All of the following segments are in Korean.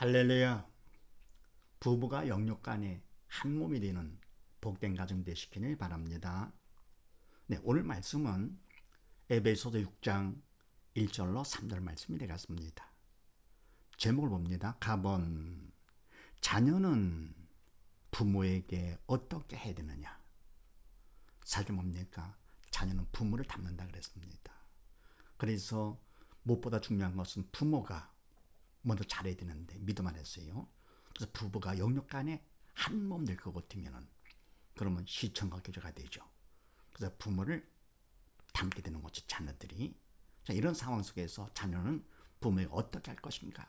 할렐루야. 부부가 영육 간에 한 몸이 되는 복된 가정 되시기를 바랍니다. 네, 오늘 말씀은 에베소서 6장 1절로 3절 말씀이 되겠습니다. 제목을 봅니다. 가본 자녀는 부모에게 어떻게 해야 되느냐. 사실 뭡니까? 자녀는 부모를 닮는다 그랬습니다. 그래서 무엇보다 중요한 것은 부모가 먼저 잘해야 되는데 믿음 안에서요. 그래서 부부가 영육 간에 한 몸 될 것 같으면은 그러면 시청과 교제가 되죠. 그래서 부모를 닮게 되는 거죠. 자녀들이. 자, 이런 상황 속에서 자녀는 부모에게 어떻게 할 것인가.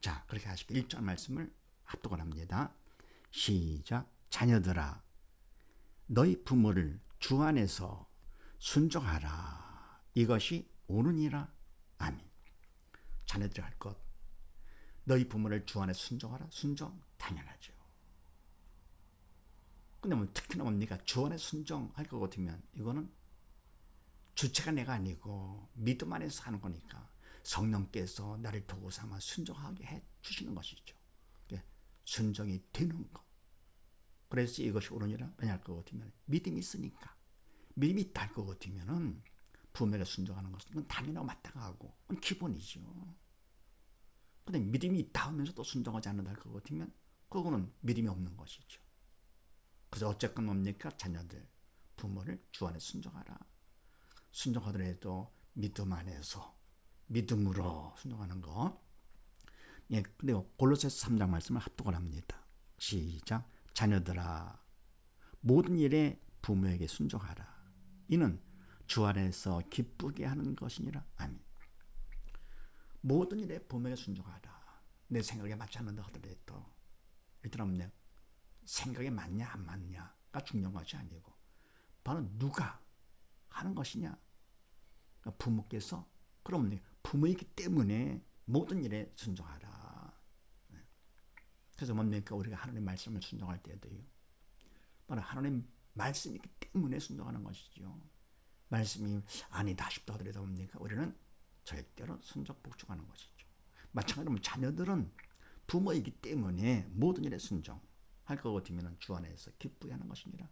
자, 그렇게 하시고 1절 말씀을 합독을 합니다. 시작. 자녀들아 너희 부모를 주 안에서 순종하라. 이것이 옳으니라. 아멘. 자녀들이 할 것. 너희 부모를 주 안에 순종하라. 순종 당연하죠. 근데 뭐 특히나 뭡니까? 주 안에 순종할 것 같으면 이거는 주체가 내가 아니고 믿음 안에서 하는 거니까 성령께서 나를 도구 삼아 순종하게 해 주시는 것이죠. 순종이 되는 것. 그래서 이것이 옳으니라 왜냐할 것 같으면 믿음이 있으니까. 믿음이 있다 할 것 같으면은 부모에게 순종하는 것은 그건 당연하고 마땅하고 그건 기본이죠. 근데 믿음이 있다 하면서 또 순종하지 않는다 할 것 같으면 그거는 믿음이 없는 것이죠. 그래서 어쨌건 뭡니까? 자녀들 부모를 주 안에 순종하라. 순종하더라도 믿음 안에서 믿음으로 순종하는 거. 예, 그리고 골로새서 3장 말씀을 합독을 합니다. 시작. 자녀들아 모든 일에 부모에게 순종하라. 이는 주 안에서 기쁘게 하는 것이니라. 아멘. 모든 일에 부모에게 순종하라. 내 생각에 맞지 않는다 하더라도 일단 생각에 맞냐 안 맞냐가 중요한 것이 아니고 바로 누가 하는 것이냐. 부모께서 그럼 부모이기 때문에 모든 일에 순종하라. 그래서 뭡니까? 우리가 하나님의 말씀을 순종할 때도요. 바로 하나님 말씀이기 때문에 순종하는 것이죠. 말씀이 아니다 싶다 하더라도 뭡니까? 우리는 절대로 순종 복종하는 것이죠. 마찬가지로 자녀들은 부모이기 때문에 모든 일에 순종할 것 같으면 주 안에서 기쁘게 하는 것이니라.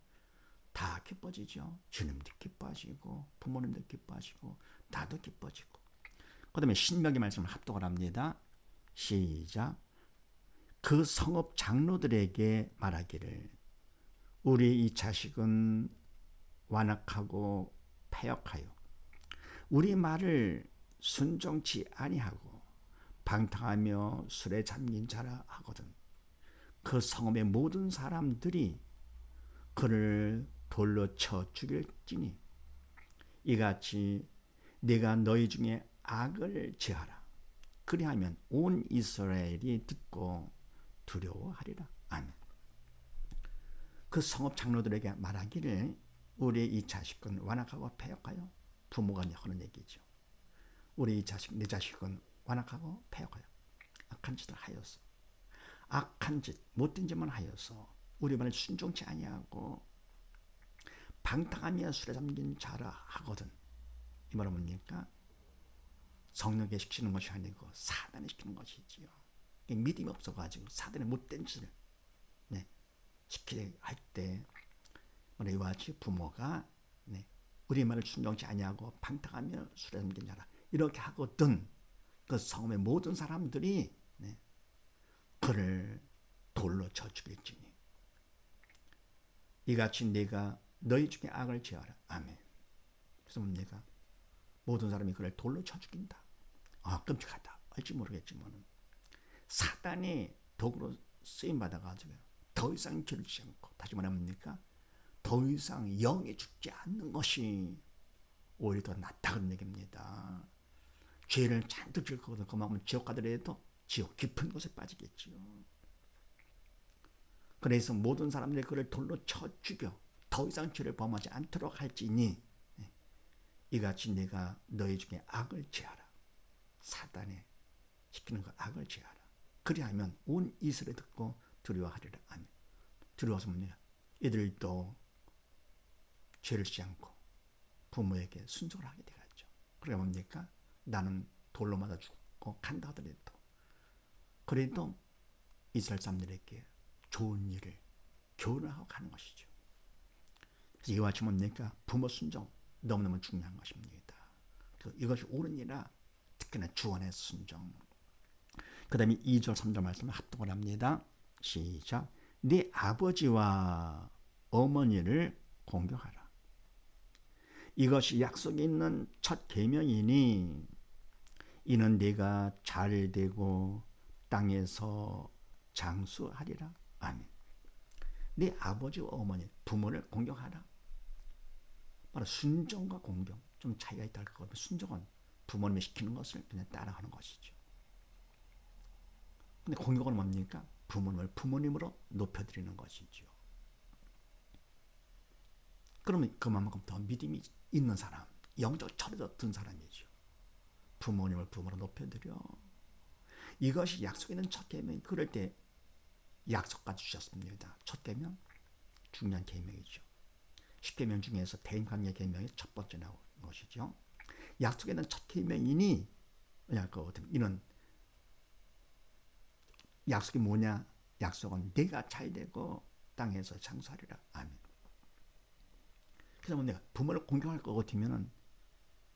다 기뻐지죠. 주님도 기뻐하시고 부모님도 기뻐하시고 나도 기뻐지고. 그 다음에 신명기 말씀을 합독을 합니다. 시작. 그 성읍 장로들에게 말하기를 우리 이 자식은 완악하고 패역하여 우리 말을 순종치 아니하고 방탕하며 술에 잠긴 자라 하거든. 그 성읍의 모든 사람들이 그를 돌로 쳐 죽일지니 이같이 네가 너희 중에 악을 제하라. 그리하면 온 이스라엘이 듣고 두려워하리라. 아멘. 그 성읍 장로들에게 말하기를 우리 이 자식은 완악하고 패역하여 부모가 하는 얘기죠. 우리 이 자식, 내 자식은 완악하고 패역하여 악한 짓을 하여서 악한 짓, 못된 짓만 하여서 우리 말을 순종치 아니하고 방탕하며 술에 잠긴 자라 하거든. 이 말은 뭡니까? 성령께 시키는 것이 아니고 사단에 시키는 것이지요. 믿음이 없어가지고 사단의 못된 짓을 시키게 할 때 이와 같이 부모가 우리 말을 순종치 아니하고 방탕하며 술에 잠긴 자라 이렇게 하거든. 그 성읍의 모든 사람들이 그를 돌로 쳐 죽일지니 이같이 네가 너희 중에 악을 제하라. 아멘. 그래서 뭡니까? 모든 사람이 그를 돌로 쳐 죽인다. 아, 끔찍하다. 알지 모르겠지만 사단이 도구로 쓰임 받아가지고 더 이상 죄를 짓지 않고, 다시 말하면 더 이상 영이 죽지 않는 것이 오히려 더 낫다 그런 얘기입니다. 죄를 잔뜩 질 거거든. 그만큼 지옥 가더라도 지옥 깊은 곳에 빠지겠지요. 그래서 모든 사람들이 그를 돌로 쳐 죽여 더 이상 죄를 범하지 않도록 할지니 이같이 내가 너희 중에 악을 제하라. 사단에 시키는 그 악을 제하라. 그리하면 온 이스라엘 듣고 두려워하리라. 아멘. 두려워서 뭡니까? 이들도 죄를 짓지 않고 부모에게 순종을 하게 되겠죠. 그러니까 뭡니까? 나는 돌로 맞아 죽고 간다 하더라도 그래도 이스라엘 사람들에게 좋은 일을 교훈을 하고 가는 것이죠. 그래서 이와 같이 뭡니까? 부모 순종 너무너무 중요한 것입니다. 이것이 옳으니라 특히나 주 안의 순종. 그 다음에 2절 3절 말씀을 합독을 합니다. 시작. 네 아버지와 어머니를 공경하라. 이것이 약속이 있는 첫 계명이니 이는 네가 잘되고 땅에서 장수하리라. 아멘. 네 아버지와 어머니 부모를 공경하라. 바로 순종과 공경 좀 차이가 있다 할 것 같아요. 순종은 부모님이 시키는 것을 그냥 따라하는 것이죠. 근데 공경은 뭡니까? 부모님을 부모님으로 높여드리는 것이죠. 그러면 그만큼 더 믿음이 있는 사람, 영적 철이 든 사람이죠. 부모님을 부모로 높여드려. 이것이 약속 있는 첫 계명. 그럴 때 약속까지 주셨습니다. 첫 계명 중요한 계명이죠. 10계명 중에서 대인관계 계명이 첫 번째 나오는 것이죠. 약속에 있는 첫 계명이니 이는 약속이 뭐냐? 약속은 내가 잘되고 땅에서 장수하리라. 아멘. 그래서 내가 부모를 공경할 것 같으면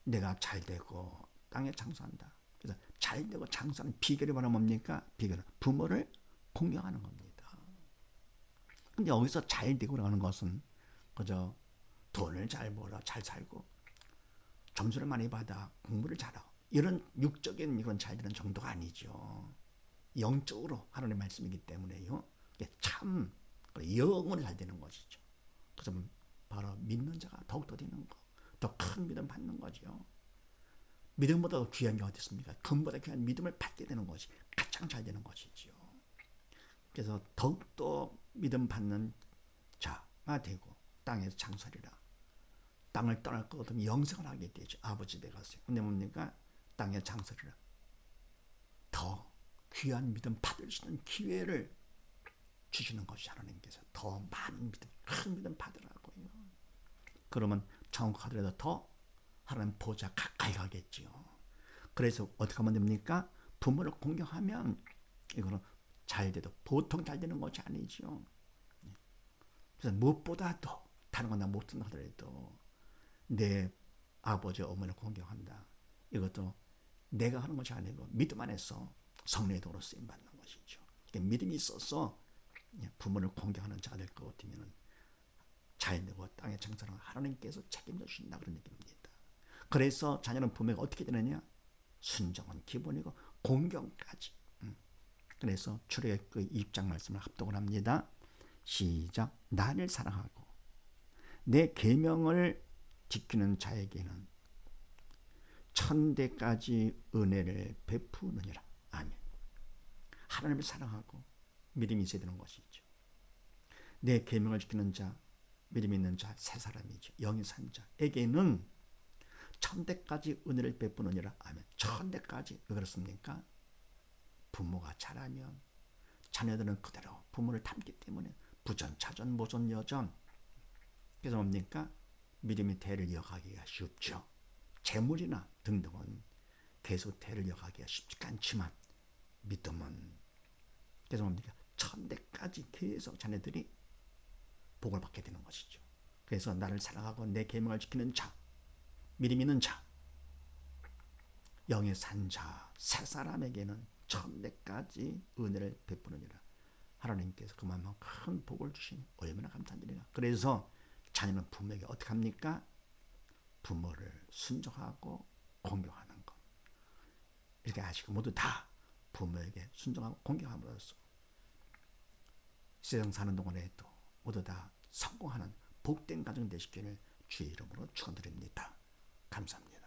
내가 잘되고 땅에 장수한다. 그래서 잘되고 장수하는 비결이 바로 뭡니까? 비결은 부모를 공경하는 겁니다. 근데 여기서 잘되고 하는 것은 그저 돈을 잘 벌어 잘 살고 점수를 많이 받아 공부를 잘하고 이런 육적인 이런 잘되는 정도가 아니죠. 영적으로 하나님의 말씀이기 때문에요. 참 영으로 잘 되는 것이죠. 그래서 바로 믿는 자가 더욱더 되는 거. 더 큰 믿음 받는 거죠. 믿음보다 더 귀한 게 어디 있습니까? 금보다 귀한 믿음을 받게 되는 것이 가장 잘 되는 것이죠. 그래서 더욱더 믿음 받는 자가 되고 땅에서 장수하리라. 땅을 떠날 것 같으면 영생을 하게 되죠. 아버지 되가세요. 근데 뭡니까? 땅에 장수하리라. 더 귀한 믿음 받을 수 있는 기회를 주시는 것이 하나님께서 더 많은 믿음, 큰 믿음 받으라고요. 그러면 천국 가더라도 더 하나님 보좌 가까이 가겠지요. 그래서 어떻게 하면 됩니까? 부모를 공경하면 이거는 잘 돼도 보통 잘 되는 것이 아니죠. 그래서 무엇보다도 다른 건 나 못한다 하더라도 내 아버지 어머니를 공경한다. 이것도 내가 하는 것이 아니고 믿음 안에서 성령의 도로 쓰임 받는 것이죠. 믿음이 있어서 부모를 공경하는 자가 될 것 같으면 자연되고 땅에 장사를 하나님께서 책임져 주신다 그런 얘기입니다. 그래서 자녀는 부모가 어떻게 되느냐? 순종은 기본이고 공경까지. 그래서 출애굽기 2장 말씀을 합독을 합니다. 시작. 나를 사랑하고 내 계명을 지키는 자에게는 천대까지 은혜를 베푸느니라. 아멘. 하나님을 사랑하고 믿음이 있어야 되는 것이죠. 내 계명을 지키는 자, 믿음 있는 자, 세 사람이죠. 영이 산 자에게는 천대까지 은혜를 베푸느니라. 아멘. 천대까지. 왜 그렇습니까? 부모가 잘하면 자녀들은 그대로 부모를 닮기 때문에 부전차전 모전여전. 그래서 뭡니까? 믿음이 대를 이어가기가 쉽죠. 재물이나 등등은 계속 대를 이어가기가 쉽지가 않지만 믿음은 그래서 뭡니까? 천대까지 계속 자녀들이 복을 받게 되는 것이죠. 그래서 나를 사랑하고 내 계명을 지키는 자, 믿음 있는 자, 영의 산 자, 세 사람에게는 천대까지 은혜를 베푸느니라. 하나님께서 그만큼 큰 복을 주시니 얼마나 감사드리나. 그래서 자녀는 부모에게 어떻게 합니까? 부모를 순종하고 공경하는 것. 이렇게 하시고 모두 다 부모에게 순종하고 공경함으로써 세상 사는 동안에도 모두 다 성공하는 복된 가정 되시기를 주의 이름으로 축원드립니다. 감사합니다.